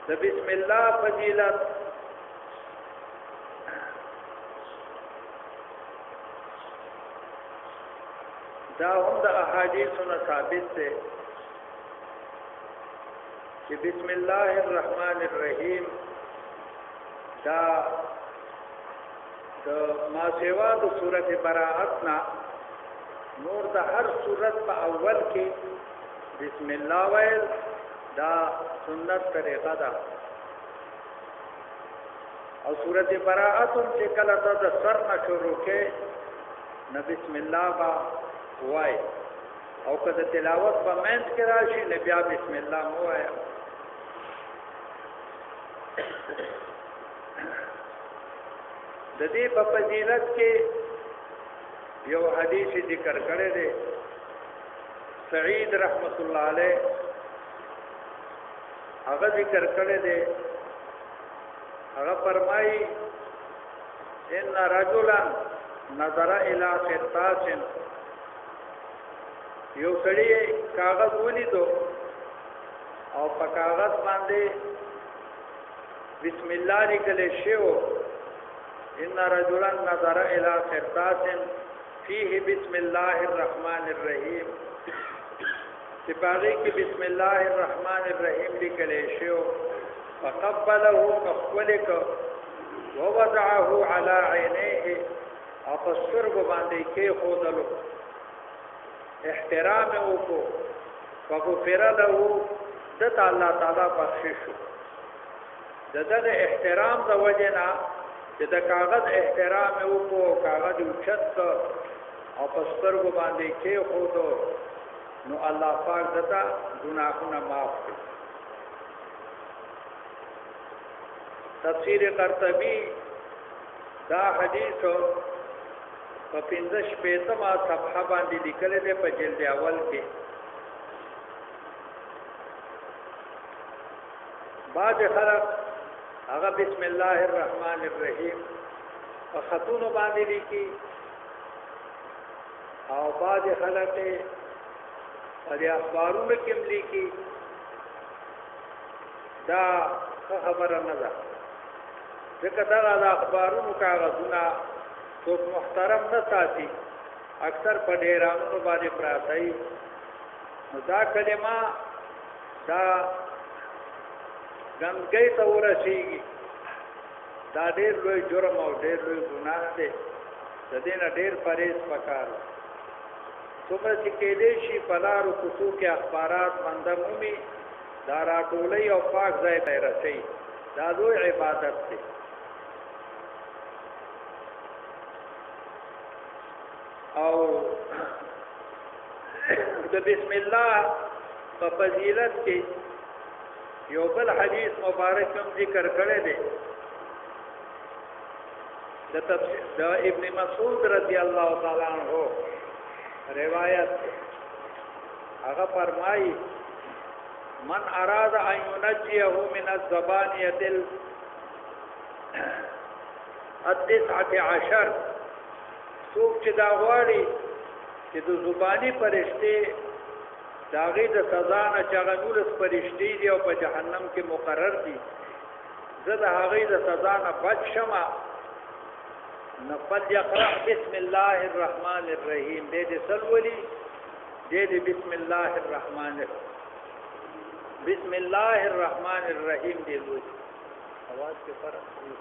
د بسم الله فضیلت دا هم د احادیثو نه ثابت دی چې بسم الله الرحمن الرحیم دا د ما سوا د سورۃ براءت نه نور د هر سورۃ په اول کې بسم الله ویل دا سنت طریقه ده او سورۃ براءت چې کله د سر نه شروع کې نو بسم الله با وای او کله تلاوت په منځ کې راشي نو بیا بسم الله مو وای د دې په فضیلت کې یو حدیث ذکر کړی دی سعید رحمت الله علیه هغه ذکر کړی دی هغه فرمایي ان رجلا نظر الى قرطاس یو سړی کاغذ ولیدو او په کاغذ باندې بسم الله لیکل شوی ان رجلا نظر الى قرطاس فيه بسم الله الرحمن الرحيم سپاغی کی بسم الله الرحمن الرحیم لیکل شوی فقبله قبلک ووضعه على عينيه اقصر باندې کې خودلو احترام وکړو فغفر له دته الله تعالی بخششو دغه احترام د وجنا چې د کاغذ احترام وکړو کاغذ اوچت او پستر باندې کې خودو نو الله پاک دته ګناهونه معاف کړي تفسیر قرطبی دا حدیث په 15 صفحه باندې لیکل دی په جلد اول کې بعد خلق هغه بسم الله الرحمن الرحیم په خطونو باندې لیکي او بعد خلق په اخبارونو کې لیکي دا خبره نه ده ځکه دا د اخبارونو کاغذونه څوک محترم نه ساتي اکثر په ډیرانو باندې پراته وي نو دا کلمه دا ګنګي ته ورسیږي دا ډېر لوی جرم او ډېر لوی ګناه دی د دې نه ډېر پرهیز پکار څومره چې کېدې شي په لارو کوڅو کې اخبارات بنده مومي دا راټولۍ او پاک ځای ته رسوي دا لوی عبادت دی او د بسم الله په فضیلت کې یو بل حدیث مبارک هم ذکر کړی دی د ابن مسعود رضی الله تعالی عنہ روایت هغه فرمایي من اراد ان ينجيه من الزبانيه ال19 څوک چې دا غواړي چې د زبانی فرشتي داغه د سزا نه چغنول فرشتي دی او په جهنم کې مقرر دي زه د هغه د سزا نه بچ شمه نفل يقرأ بسم الله الرحمن الرحیم دې سلولي دې بسم الله الرحمن الرحیم دې وایي आवाज کې فرق دی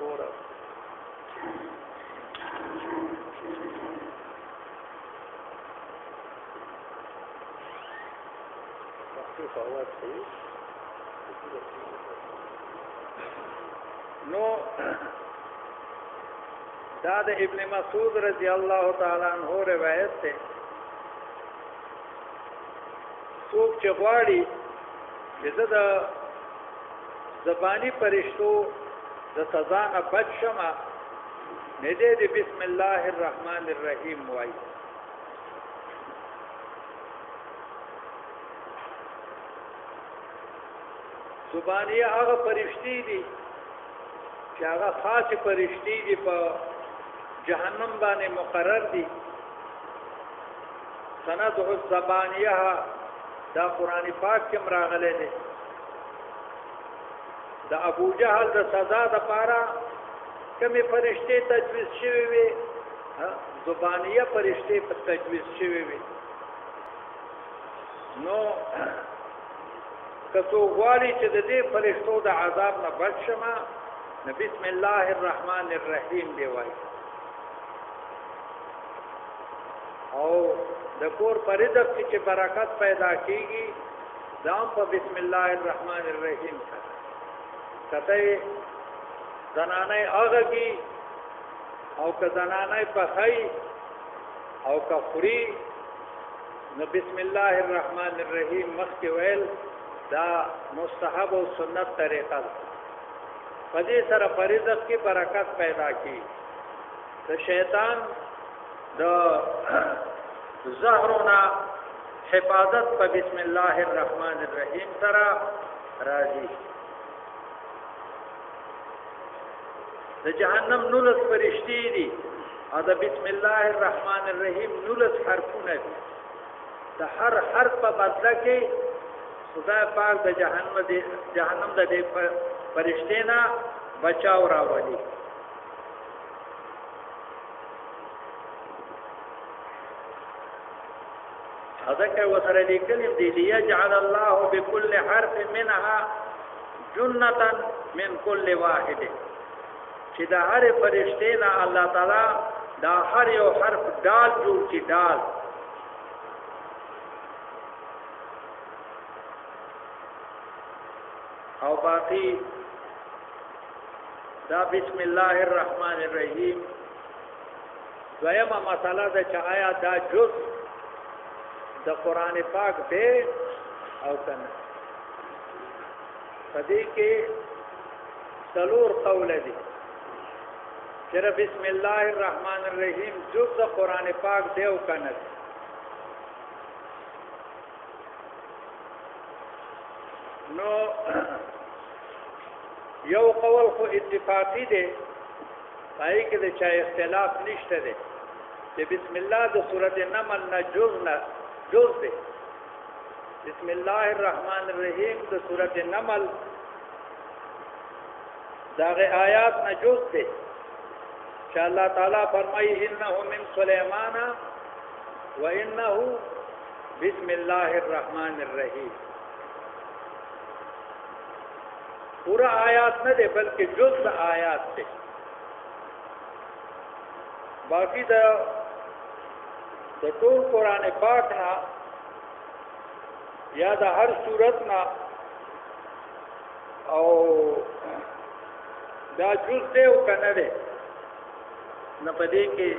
ورا نو دا د ابن مسعود رضی الله تعالی عنہ روایت ده څوک چې غواړي چې د زبانی فرشتو د سزا نه بچ شمه نه دې بسم الله الرحمن الرحیم وایي زبانیه هغه فرشتي دي چې هغه خاص فرشتي دي په جهنم باندې مقرر دي سندعو الزبانیه دا قرآن پاک کې راغلی دی د ابو جهل د سزا د پاره کومې فرشتې تجویز شوي وي زبانیه فرشتې په تجویز شوي وي نو که څوک غواړي چې د دې فرشتو د عذاب نه بچ شمه نو بسم الله الرحمن الرحیم دی وایي او د کور په رزق کې چې برکت پیدا کیږي دا په بسم الله الرحمن الرحیم سره کته زنانه اغږي او که زنانه پخای او کفری نو بسم الله الرحمن الرحیم مخکې ویل دا مستحب او سنت طریقه ده په دې سره په رزق کې برکت پیدا کیږي د شیطان د زهرنا حفاظت په بسم الله الرحمن الرحیم سره راځي د جهنم 19 فرشتي دي او د بسم الله الرحمن الرحیم 19 حرفونه دي د هر حرف په بدله کې خدای پاک د جهنم د دې فرشتي نه بچاو راولي ذکر وسره لیکلم دی ليجعل الله بكل حرف منها جنة من كل واحد چې د هر فرشتې نه الله تعالی دا هر یو حرف ډال جوړ کی ډال او باقی دا بسم الله الرحمن الرحیم دویمه مسله ده چې آیا دا جز د قرآن پاک دی او کنه پدې کې څلور قول دي چې بسم الله الرحمن الرحیم جز د قرآن پاک دی او کنه نو یو قول خو اتفاقی دی پای کې د چا اختلاف نشته دی چې بسم الله د سورۃ النمل نه جز دی بسم الله الرحمن الرحیم د سورۃ النمل داغه آیات نه جز دی چې الله تعالی فرمایي انه من سليمان وانه بسم الله الرحمن الرحیم پورا آیات نه دی بلکې جز آیات دی باقی د ټول قرآن پاک نه یا د هر صورت نه او دا جز دی او کنه دی نه پدې کې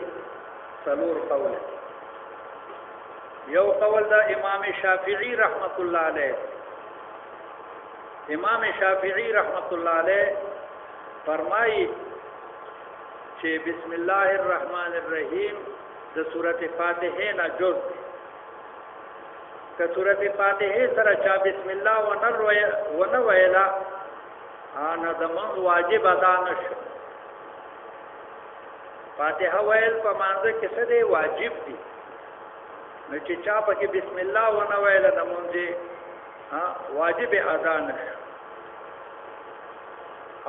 څلور قول یو قول دا امام شافعی رحمت الله علیه امام شافعی رحمت الله علیه فرمایي چې بسم الله الرحمن الرحیم د سورۃ فاتحه نه جز که سورۃ فاتحه سره چا بسم الله ونه ویلا انا دمن واجب ادا نشو فاتحه ویل په مانځ کې څه دی واجب دي نو چې چا پکې بسم الله ونه ویلا د مونږه واجب ادا نشو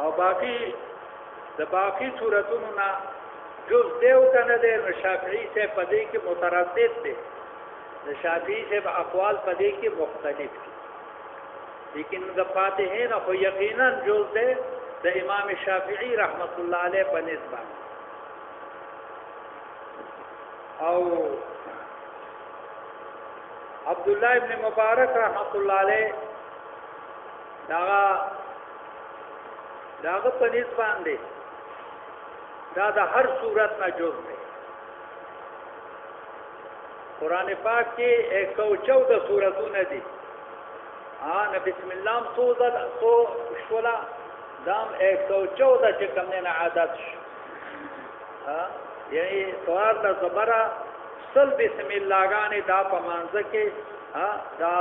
او باقی د باقی سورتونو نه جز دیو کنه دی نو شافعی سے پدې کې متردد دی د شافعی سے اقوال پدې کې مختلف دي لیکن د فاتحه نه خو یقینا جز دی د امام شافعی رحمت الله علیه په نسبت او عبد الله ابن مبارک رحمت الله علیه داغه په نسبت دی دا د هر صورت نه جز دی قرآن پاک کې 114 سورتونه دي نه بسم الله سو شولا دام 114 چې کوم نه عادت شي یعنی سوار د زبره سل بسم الله غانې دا په مانځ کې دا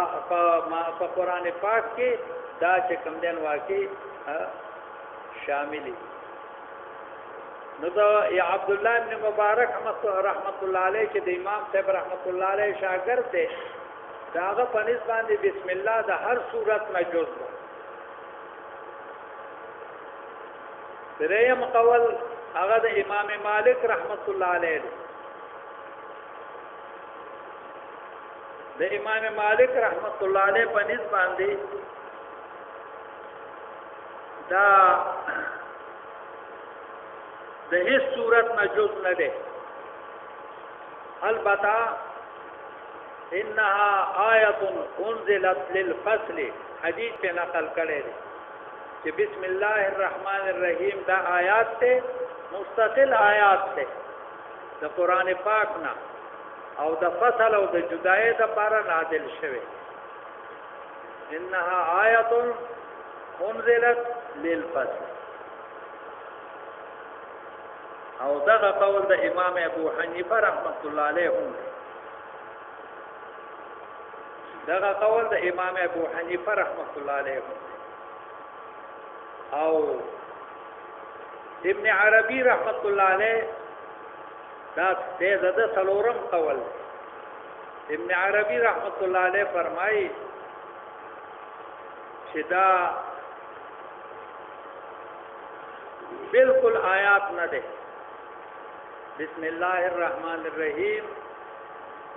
په قرآن پاک کې دا چې کوم دین واقعي شاملي نو دا یا عبد الله ابن مبارک رحمت الله علیه چې د امام صاحب رحمت الله علیه شاګرد دی داغه په نسبت باندې بسم الله د هر صورت نه جز ده. دریم قول هغه د امام مالک رحمت الله علیه دی. د امام مالک رحمت الله علیه په نسبت باندې دا د هیڅ صورت نه جز نه ده. البته انها آیه انزلت للفصل حدیث په نقل کړی دی چې بسم الله الرحمن الرحیم دا آیات ته مستقل آیات ته د قران پاک نه او د فصل او د جدای د لپاره نازل شوه. انها آیه انزلت للفصل. او دغه قول د امام ابو حنیفه رحمت الله علیه هم دغه قول د امام ابو حنیفه رحمت الله علیه او ابن عربی رحمت الله علیه دا د څلورم قول. ابن عربی رحمت الله علیه فرمایي چې دا بالکل آیات نه ده. بسم الله الرحمن الرحیم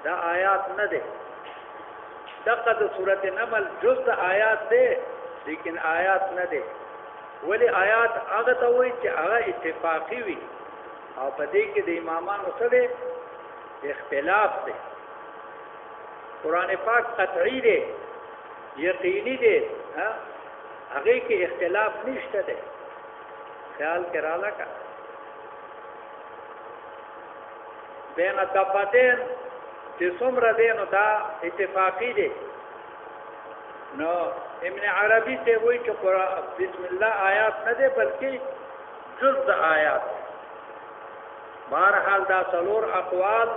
دا آیات نه ده. دغه د سورته نمل جز د آیات ده لیکن آیات نه ده. ولی آیات هغه ته وایي چې هغه اتفاقی وي او په دې کې د امامانو سره اختلاف ده. قران پاک قطعی ده یقیني ده هغه کې اختلاف نشته ده. خیال کراله کا بین دفتین چې څومره دی نو دا اتفاقی دی. نو ابن عربی ته وایي چې بسم الله آیات نه دی بلکې جز د آیات. بهرحال دا څلور اقوال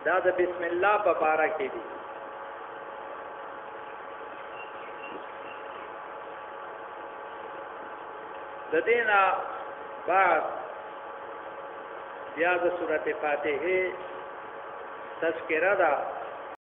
دا د بسم الله په باره کې دي. د دینه بعد بیا د سورته فاتحه تذکرہ ده